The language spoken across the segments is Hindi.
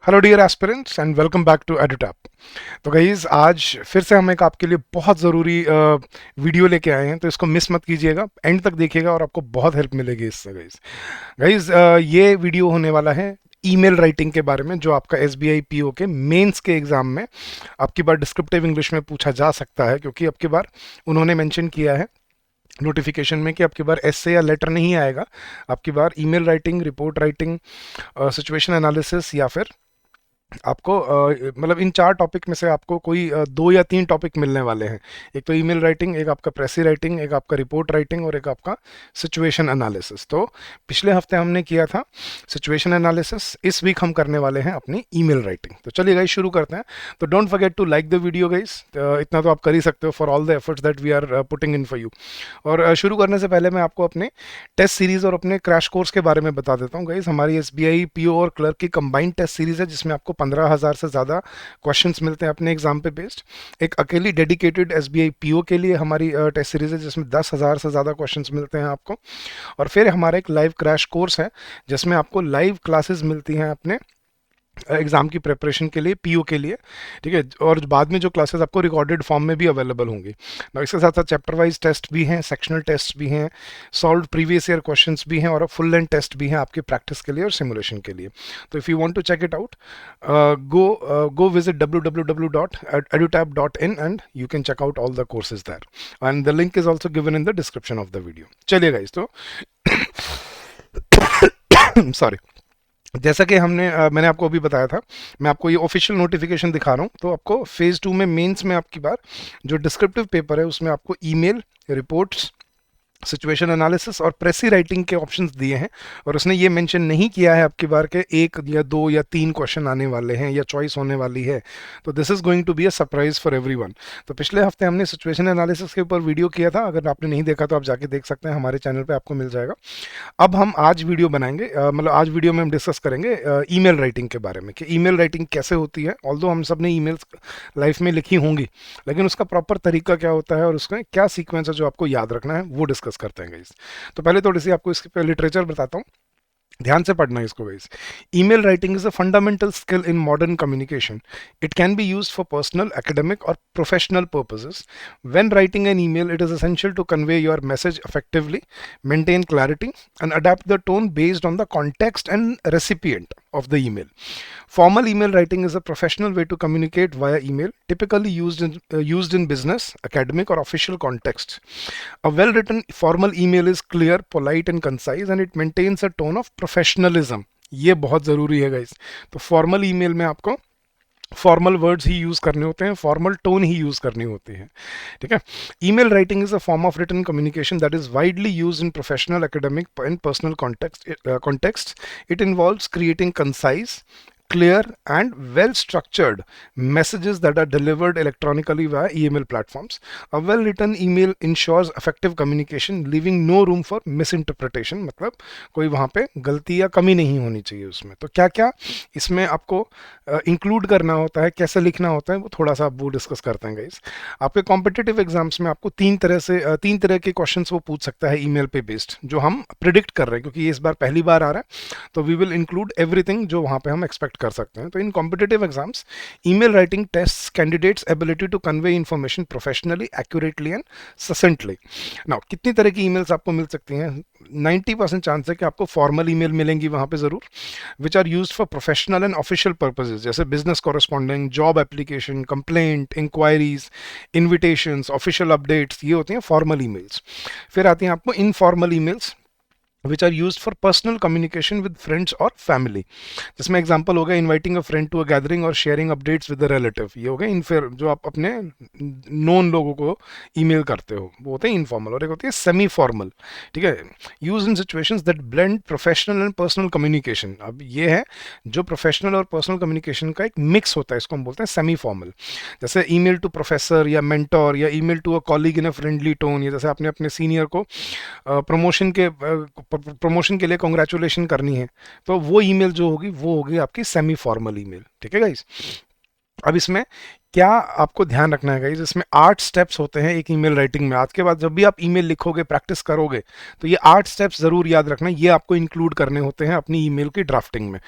Hello dear aspirants and welcome back to Edutap. तो गाइज आज फिर से हम एक आपके लिए बहुत ज़रूरी वीडियो लेके आए हैं, तो इसको मिस मत कीजिएगा, एंड तक देखिएगा और आपको बहुत हेल्प मिलेगी इससे। गाइज गाइज ये वीडियो होने वाला है ईमेल राइटिंग के बारे में, जो आपका S B I P O के मेंस के एग्जाम में आपकी बार डिस्क्रिप्टिव इंग्लिश में पूछा जा सकता है, क्योंकि अब की बार उन्होंने मेंशन किया है नोटिफिकेशन में कि आपकी बार एसे या लेटर नहीं आएगा। आपकी बार email writing, report writing, situation analysis या फिर आपको मतलब इन चार टॉपिक में से आपको कोई दो या तीन टॉपिक मिलने वाले हैं। एक तो ईमेल राइटिंग, एक आपका प्रेसी राइटिंग, एक आपका रिपोर्ट राइटिंग और एक आपका सिचुएशन एनालिसिस। तो पिछले हफ्ते हमने किया था सिचुएशन एनालिसिस, इस वीक हम करने वाले हैं अपनी ईमेल राइटिंग। तो चलिए गाइस शुरू करते हैं। तो don't forget to like the video guys, इतना तो आप कर ही सकते हो for all the efforts that we are putting in for you. और शुरू करने से पहले मैं आपको अपने टेस्ट सीरीज और अपने क्रैश कोर्स के बारे में बता देता हूँ गाइस। हमारी S B I P O और क्लर्क की कंबाइंड टेस्ट सीरीज है, जिसमें आपको 15,000 से ज़्यादा क्वेश्चंस मिलते हैं अपने एग्जाम पे बेस्ड। एक अकेली dedicated S B I P O के लिए हमारी टेस्ट सीरीज है, जिसमें 10,000 से ज़्यादा क्वेश्चंस मिलते हैं आपको। और फिर हमारा एक लाइव क्रैश कोर्स है, जिसमें आपको लाइव क्लासेस मिलती हैं अपने एग्जाम की प्रिपरेशन के लिए, पीओ के लिए। ठीक है, और बाद में जो क्लासेस आपको रिकॉर्डेड फॉर्म में भी अवेलेबल होंगी। और इसके साथ साथ चैप्टर वाइज टेस्ट भी हैं, सेक्शनल टेस्ट भी हैं, सॉल्व प्रीवियस ईयर क्वेश्चंस भी हैं और फुल लेंथ टेस्ट भी हैं आपकी प्रैक्टिस के लिए और सिमुलेशन के लिए। तो if you want to check it out, go visit www.edutap.in and you can check out all the courses there, and the link is also given in the description of the video. चलिए गाइस, तो सॉरी, जैसा कि मैंने आपको अभी बताया था, मैं आपको ये ऑफिशियल नोटिफिकेशन दिखा रहा हूँ। तो आपको फेज 2 में मेंस में आपकी बार जो डिस्क्रिप्टिव पेपर है, उसमें आपको ईमेल, रिपोर्ट्स, सिचुएशन एनालिसिस और प्रेसी राइटिंग के ऑप्शंस दिए हैं। और उसने ये मेंशन नहीं किया है आपकी बार के एक या दो या तीन क्वेश्चन आने वाले हैं या चॉइस होने वाली है। तो this is going to be a surprise for everyone. तो पिछले हफ्ते हमने सिचुएशन एनालिसिस के ऊपर वीडियो किया था, अगर आपने नहीं देखा तो आप जाके देख सकते हैं, हमारे चैनल पे आपको मिल जाएगा। अब हम आज वीडियो बनाएंगे, मतलब आज वीडियो में हम डिस्कस करेंगे ईमेल राइटिंग के बारे में, कि ईमेल राइटिंग कैसे होती है। ऑल्दो हम सब ने ईमेल्स लाइफ में लिखी होंगी, लेकिन उसका प्रॉपर तरीका क्या होता है और उसका क्या सीक्वेंस है जो आपको याद रखना है, वो डिस्कस करते हैं गाइस। तो पहले थोड़ी सी आपको इसके लिटरेचर बताता हूँ, ध्यान से पढ़ना है इसको guys. Email writing is a fundamental skill in modern communication. It can be used for personal, academic or professional purposes. When writing an email, it is essential to convey your message effectively, maintain clarity, and adapt the tone based on the context and recipient of the email. Formal email writing is a professional way to communicate via email, typically used in business, academic, or official contexts. A well-written formal email is clear, polite, and concise, and it maintains a tone of professionalism. ये बहुत ज़रूरी है गाइस। तो फॉर्मल ईमेल में आपको फॉर्मल वर्ड्स ही यूज़ करने होते हैं, फॉर्मल टोन ही यूज़ करनी होती है। ठीक है, email writing is a form of written communication that is widely used in professional, academic and personal context. It involves creating concise, clear, and well structured messages that are delivered electronically via email platforms. A well written email ensures effective communication, leaving no room for misinterpretation. मतलब कोई वहाँ पे गलती या कमी नहीं होनी चाहिए उसमें। तो क्या क्या इसमें आपको इंक्लूड करना होता है, कैसे लिखना होता है, वो थोड़ा सा आप वो डिस्कस करते हैं गाइस। आपके कॉम्पिटिटिव एग्जाम्स में आपको तीन तरह के क्वेश्चंस वो पूछ सकता है ईमेल पे बेस्ड, जो हम प्रिडिक्ट कर रहे हैं, क्योंकि ये इस बार पहली बार आ रहा है। तो वी विल इंक्लूड एवरीथिंग जो वहाँ पे हम एक्सपेक्ट कर सकते हैं। तो इन competitive exams, email writing test candidates ability to convey information professionally, accurately and succinctly. Now कितनी तरह की ईमेल्स आपको मिल सकती हैं? 90% चांस है कि आपको फॉर्मल ईमेल मिलेंगी वहाँ पे ज़रूर, which are used for professional and official purposes, जैसे business corresponding, job application, complaint, inquiries, invitations, official updates, ये होती हैं फॉर्मल ईमेल्स। फिर आती हैं आपको informal emails, which are used for personal communication with friends or family. जिसमें एग्जांपल हो गया inviting a friend to a gathering और sharing updates with a relative. ये हो गया इनफिर, जो आप अपने नोन लोगों को ईमेल करते हो, वो होते हैं इनफॉर्मल। और एक होती है सेमी फॉर्मल। ठीक है, use in situations that blend professional and personal communication. अब ये है जो प्रोफेशनल और पर्सनल कम्युनिकेशन का एक मिक्स होता है, इसको हम बोलते हैं सेमी फॉर्मल। जैसे ईमेल टू प्रोफेसर या मेंटोर, या email to a colleague in a friendly tone, या जैसे आपने अपने सीनियर को प्रमोशन के लिए कॉन्ग्रेचुलेशन करनी है, तो वो ईमेल जो होगी वो होगी आपकी सेमी फॉर्मल ईमेल। ठीक है गाइस, अब इसमें क्या आपको ध्यान रखना है गाइस, इसमें 8 स्टेप्स होते हैं एक ईमेल राइटिंग में। आज के बाद जब भी आप ईमेल लिखोगे, प्रैक्टिस करोगे, तो ये 8 स्टेप्स ज़रूर याद रखना, ये आपको इंक्लूड करने होते हैं अपनी ईमेल की ड्राफ्टिंग में।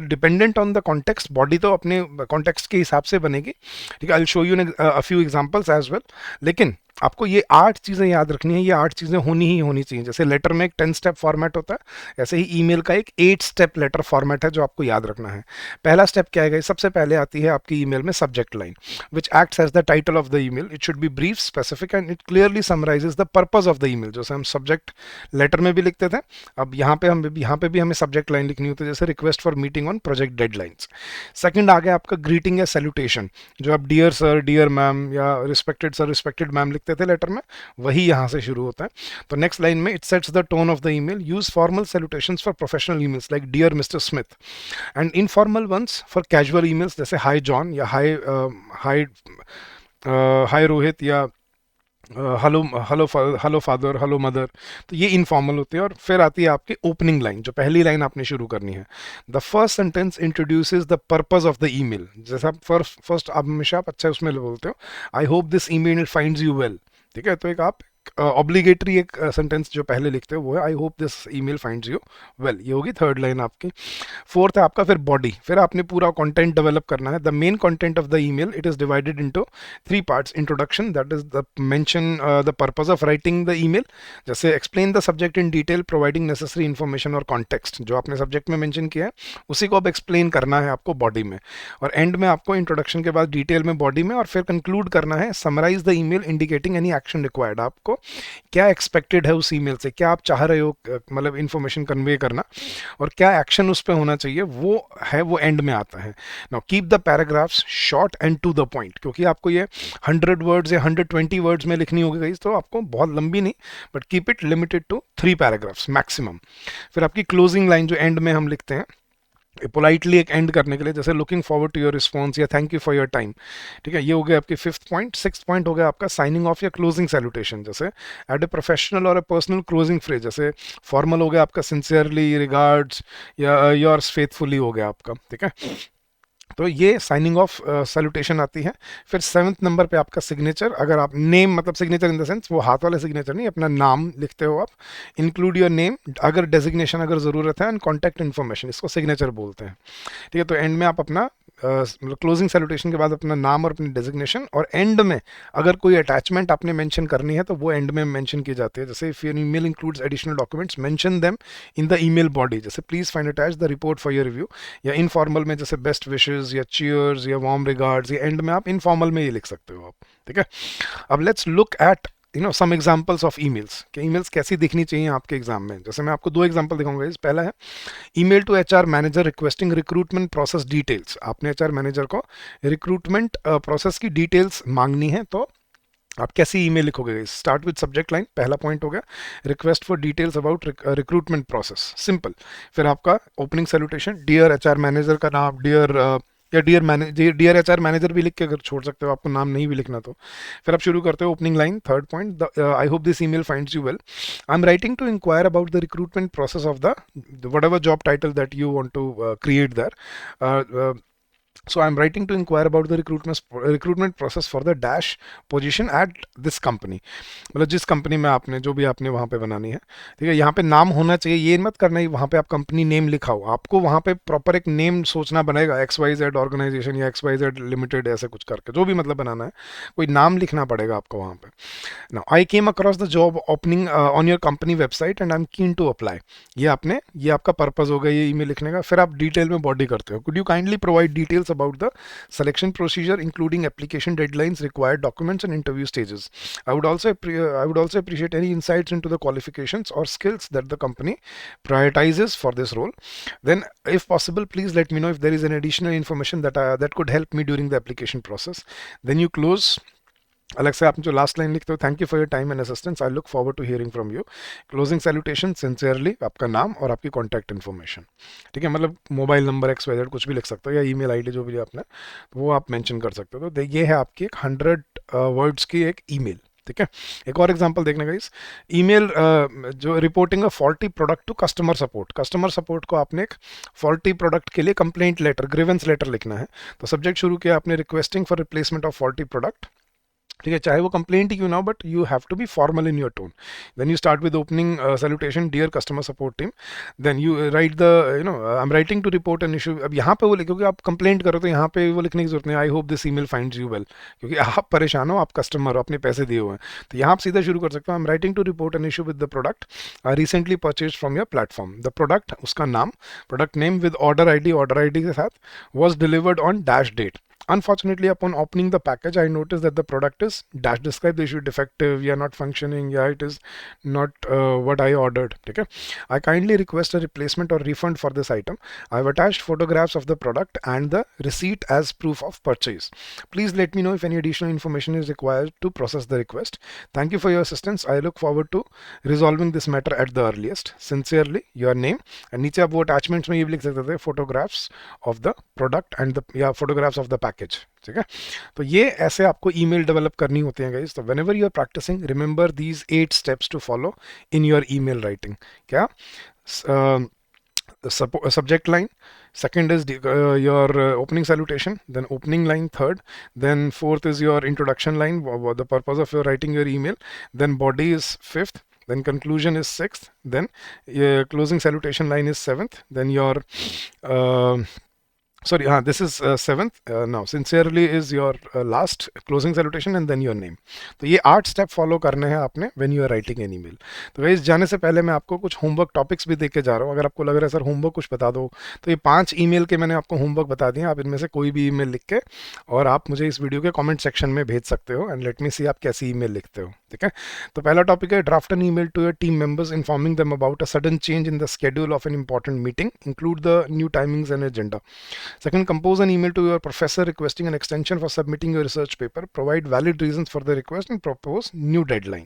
Dependent on the context, body तो अपने कॉन्टेक्स्ट के हिसाब से बनेगी, ठीक है। I will show you a few examples as well, लेकिन आपको ये 8 चीज़ें याद रखनी है, ये 8 चीज़ें होनी ही होनी चाहिए। जैसे लेटर में एक 10 स्टेप फॉर्मेट होता है, ऐसे ही ईमेल का एक 8 स्टेप लेटर फॉर्मेट है जो आपको याद रखना है। पहला स्टेप क्या है गाइस, सबसे पहले आती है आपकी ईमेल में subject line, which acts as the title of the email. It should be brief, specific and it clearly summarises the purpose of the email. जैसे हम सब्जेक्ट लेटर में भी लिखते थे, अब यहाँ पे भी हमें सब्जेक्ट लाइन लिखनी होती है, जैसे request for meeting on project deadlines. Second आ गया आपका ग्रीटिंग या सैल्यूटेशन, जो आप डियर सर, डियर मैम या रिस्पेक्टेड सर, रिस्पेक्टेड मैम लिखते थे लेटर में, वही यहाँ से शुरू होता है। तो नेक्स्ट लाइन में, it sets the tone of the email, use formal salutations for professional emails like dear mister Smith, and informal ones for casual emails जैसे हाय जॉन या हाय हाय रोहित या hello hello hello father, hello mother. तो ये इनफॉर्मल होते हैं। और फिर आती है आपकी ओपनिंग लाइन, जो पहली लाइन आपने शुरू करनी है। The first sentence introduces the purpose of the email. जैसा आप फर्स्ट आप हमेशा आप अच्छा उसमें बोलते हो, आई hope this email finds you well, ठीक है। तो एक आप ऑब्लिगेटरी एक सेंटेंस जो पहले लिखते हो वो है, आई hope this email finds you well. ये होगी थर्ड लाइन आपकी। फोर्थ है आपका फिर बॉडी, फिर आपने पूरा कंटेंट डेवलप करना है। The main content of the email, it is divided into 3 parts. Introduction, that is the mention the purpose of writing the email, जैसे explain the subject in detail providing necessary information और कॉन्टेक्स्ट, जो आपने सब्जेक्ट में मेंशन किया है उसी को अब एक्सप्लेन करना है आपको बॉडी में। और एंड में आपको इंट्रोडक्शन के बाद डिटेल में बॉडी में, और फिर कंक्लूड करना है, summarise the email indicating any action required. आपको क्या एक्सपेक्टेड है उस ईमेल से, क्या आप चाह रहे हो मतलब इन्फॉर्मेशन कन्वे करना, और क्या एक्शन उस पर होना चाहिए, वो है, वो एंड में आता है। Now keep the paragraphs short and to the point, क्योंकि आपको ये 100 वर्ड्स या 120 वर्ड्स में लिखनी होगी गाइस, तो आपको बहुत लंबी नहीं, but keep it limited to 3 paragraphs maximum. फिर आपकी क्लोजिंग लाइन जो एंड में हम लिखते हैं, पोलाइटली एक एंड करने के लिए, जैसे looking forward to your response या thank you for your time, ठीक है। ये हो गया आपके 5th पॉइंट। 6th पॉइंट हो गया आपका साइनिंग ऑफ या क्लोजिंग सैल्यूटेशन, जैसे एट ए प्रोफेशनल और ए पर्सनल क्लोजिंग फ्रेज। जैसे फॉर्मल हो गया आपका सिंसियरली, रिगार्ड्स या योर्स फेथफुली हो गया आपका, ठीक है। तो ये साइनिंग ऑफ सैल्यूटेशन आती है। फिर 7th नंबर पे आपका सिग्नेचर, अगर आप नेम मतलब सिग्नेचर इन द सेंस वो हाथ वाले सिग्नेचर नहीं, अपना नाम लिखते हो आप। इंक्लूड योर नेम, अगर डेजिग्नेशन अगर ज़रूरत है, एंड कॉन्टैक्ट इन्फॉर्मेशन, इसको सिग्नेचर बोलते हैं, ठीक है। तो एंड में आप अपना मतलब क्लोजिंग सैल्यूटेशन के बाद अपना नाम और अपनी डेजिग्नेशन, और एंड में अगर कोई अटैचमेंट आपने मेंशन करनी है तो वो एंड में मेंशन की जाती है। जैसे if your email includes additional documents, mention them in the email body, जैसे please find attach the report for your review. या इनफॉर्मल में जैसे बेस्ट विशेस या चीयर्स या वार्म रिगार्ड्स, या एंड में आप इनफॉर्मल में ये लिख सकते हो आप, ठीक है। अब let's look at some examples of emails, कि ईमेल्स कैसी दिखनी चाहिए आपके एग्जाम में। जैसे मैं आपको 2 एग्जांपल दिखाऊंगा। इस पहला है email to HR manager requesting recruitment process details. आपने एचआर मैनेजर को रिक्रूटमेंट प्रोसेस की डिटेल्स मांगनी है, तो आप कैसी ईमेल लिखोगे। स्टार्ट विद सब्जेक्ट लाइन, पहला पॉइंट हो गया request for details about recruitment process, simple. फिर आपका opening salutation, dear HR manager का नाम, डियर या डियर एचआर मैनेजर भी लिख के अगर छोड़ सकते हो, आपको नाम नहीं भी लिखना तो। फिर आप शुरू करते हो opening line, 3rd point, I hope this email finds you well, I am writing to inquire about the recruitment process of the whatever job title that you want to create there. So I'm writing to inquire about the recruitment process for the dash position at this company। मतलब जिस कंपनी में आपने जो भी आपने वहाँ पे बनानी है, ठीक है। यहाँ पे नाम होना चाहिए, ये मत करना ही वहाँ पे आप कंपनी नेम लिखा हो, आपको वहाँ पे प्रॉपर एक नेम सोचना बनेगा, XYZ ऑर्गेनाइजेशन या XYZ लिमिटेड, ऐसे कुछ करके जो भी मतलब बनाना है, कोई नाम लिखना पड़ेगा आपको वहाँ पे। Now I came across the job opening on your company website and I am keen to apply. ये आपका पर्पज होगा ये ईमेल लिखने का। फिर आप डिटेल में बॉडी करते हो, could you kindly provide details about the selection procedure including application deadlines, required documents and interview stages. I would also appreciate any insights into the qualifications or skills that the company prioritizes for this role. Then if possible please let me know if there is an additional information that could help me during the application process. Then you close अलग से आप जो लास्ट लाइन लिखते हो, thank you for your time and assistance, I look forward to hearing from you. Closing salutation, sincerely, आपका नाम और आपकी कॉन्टैक्ट इन्फॉर्मेशन, ठीक है। मतलब मोबाइल नंबर XYZ कुछ भी लिख सकते हो, या ईमेल आईडी जो भी आपने, तो वो आप मेंशन कर सकते हो। तो ये है आपकी एक 100 वर्ड्स की एक ईमेल, ठीक है। एक और एग्जांपल देखने का इस ईमेल जो reporting a faulty product to customer support को आपने एक फॉल्टी प्रोडक्ट के लिए कंप्लेंट लेटर ग्रीवेंस लेटर लिखना है। तो सब्जेक्ट शुरू किया आपने requesting for replacement of faulty product, ठीक है, चाहे वो कंप्लेंट ही क्यों ना हो, but you have to be formal in your tone. Then you start with opening salutation dear customer support team, then you write the I am writing to report an issue. अब यहाँ पे वो क्योंकि आप कंप्लेंट करो तो यहाँ पे वो लिखने की जरूरत नहीं, आई hope this email finds you well, क्योंकि आप परेशान हो, आप कस्टमर हो, अपने पैसे दिए हुए हैं। तो यहाँ आप सीधा शुरू कर सकते हो, I am writing to report an issue with the product recently purchase from your platform. The product, उसका नाम, product name with order I D के साथ, was delivered on dash date. Unfortunately, upon opening the package, I noticed that the product is dash describe the issue defective, yeah, not functioning, yeah, it is not what I ordered. Okay, I kindly request a replacement or refund for this item. I have attached photographs of the product and the receipt as proof of purchase. Please let me know if any additional information is required to process the request. Thank you for your assistance. I look forward to resolving this matter at the earliest. Sincerely, your name. And नीचे आप वो attachments में ये भी लिख सकते थे, photographs of the product and the या photographs of the package। ठीक है, तो ये ऐसे आपको ईमेल डेवलप करनी होती है गाइस। तो whenever you are practising, remember these 8 steps to follow in your email writing. क्या? Subject line, second is your opening salutation, then opening line third, then fourth is your introduction line, the purpose of your writing your email, then body is fifth, then conclusion is sixth, then your closing salutation line is seventh, then your this is seventh. Now sincerely is your last closing salutation and then your name. तो ये 8 स्टेप फॉलो करने हैं आपने when you are writing an email. तो गाइस, जाने से पहले मैं आपको कुछ होमवर्क टॉपिक्स भी दे के जा रहा हूँ। अगर आपको लग रहा है सर होमवर्क कुछ बता दो, तो ये 5 ईमेल के मैंने आपको होमवर्क बता दिए। आप इनमें से कोई भी ईमेल लिख के और आप मुझे इस वीडियो के कॉमेंट सेक्शन में भेज सकते हो, एंड लेट मी सी आप कैसी ईमेल लिखते हो। ठीक है, तो पहला टॉपिक है draft an email to your team members informing them about a sudden change in the schedule of an important meeting, include the new timings and agenda. Second, compose an email to your professor requesting an extension for submitting your research paper. Provide valid reasons for the request and propose new deadline.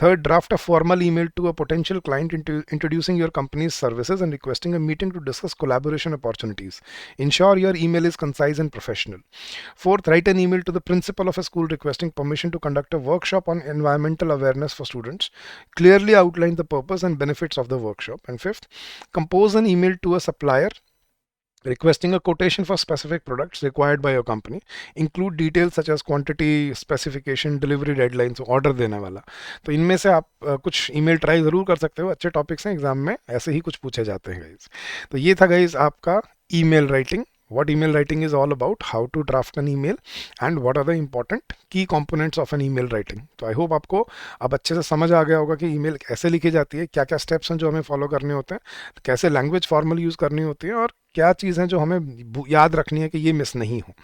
Third, draft a formal email to a potential client introducing your company's services and requesting a meeting to discuss collaboration opportunities. Ensure your email is concise and professional. Fourth, write an email to the principal of a school requesting permission to conduct a workshop on environmental awareness for students. Clearly outline the purpose and benefits of the workshop. And fifth, compose an email to a supplier requesting a quotation for specific products required by your company. Include details such as quantity, specification, delivery deadlines, order देने वाला। तो इनमें से आप कुछ ईमेल ट्राई ज़रूर कर सकते हो, अच्छे टॉपिक्स हैं, एग्जाम में ऐसे ही कुछ पूछे जाते हैं गाइज। तो ये था गाइज आपका email writing, what email writing is all about, how to draft an email, and what are the important key components of an email writing. तो आई होप आपको अब अच्छे से समझ आ गया होगा कि ईमेल कैसे लिखी जाती है, क्या क्या स्टेप्स हैं जो हमें फॉलो करने होते हैं, कैसे लैंग्वेज फॉर्मल यूज़ करनी होती है, और क्या चीज़ है जो हमें याद रखनी है कि ये मिस नहीं हो।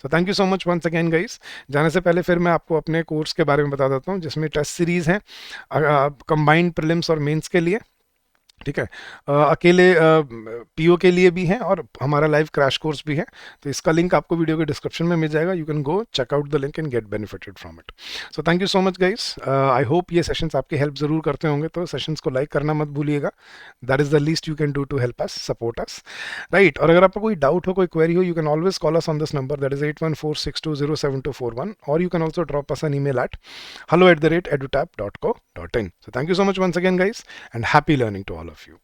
तो thank you so much once again guys. जाने से पहले फिर मैं आपको अपने कोर्स के बारे में बता देता हूँ, जिसमें टेस्ट सीरीज़ हैं कंबाइंड प्रीलिम्स और मेंस के लिए। ठीक है, अकेले पीओ के लिए भी हैं और हमारा लाइव क्रैश कोर्स भी है। तो इसका लिंक आपको वीडियो के डिस्क्रिप्शन में मिल जाएगा, you can go check out the link and get benefited from it. So thank you so much guys, I hope ये सेशंस आपकी हेल्प ज़रूर करते होंगे, तो सेशंस को लाइक करना मत भूलिएगा, that is the least you can do to help us, support us, right. और अगर आपको कोई डाउट हो, कोई क्वेरी हो, you can always call us on this number, that is 8146207241, और you can also drop us an email at hello@edutab.co.in. So thank you so much once again guys, and happy learning to all of you.